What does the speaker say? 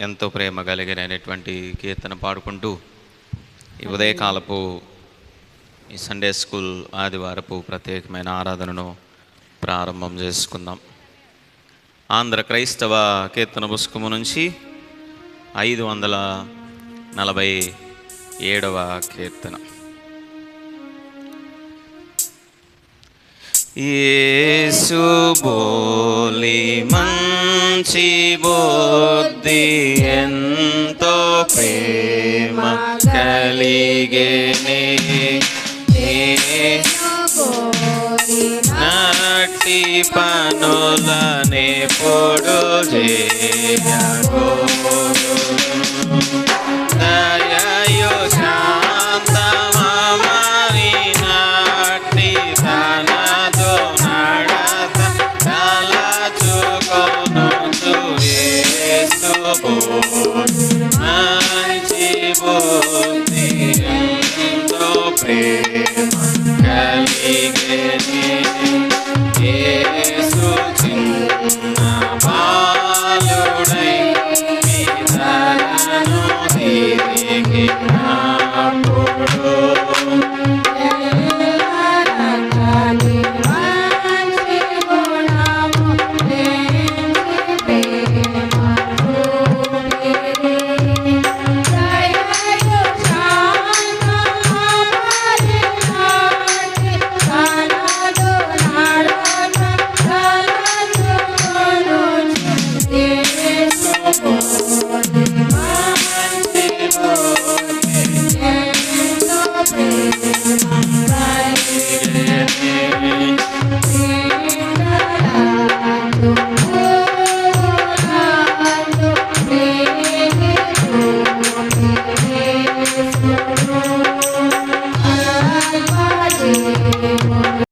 ఎంతో ప్రేమ కలిగినటువంటి కీర్తన పాడుకుంటూ ఈ ఉదయకాలపు ఈ సండే స్కూల్ ఆదివారపు ప్రత్యేకమైన ఆరాధనను ప్రారంభం చేసుకుందాం. ఆంధ్ర క్రైస్తవ కీర్తన పుస్తకము నుంచి 547వ కీర్తన. యేసు బోలి మంచి బుద్ధి ఎంతో ప్రేమ కలిగేనే, నాటి పనులనే పొడు చేయగో, దయయు శాంతమని నాటి తనదు నడత తలచుకొనుచు, యేసు మంచి బుద్ధి ఎంతో ప్రేమ కలిగేనే, యేసు చిన్న బాలుడై మీ ధరను తిరిగినప్పుడు,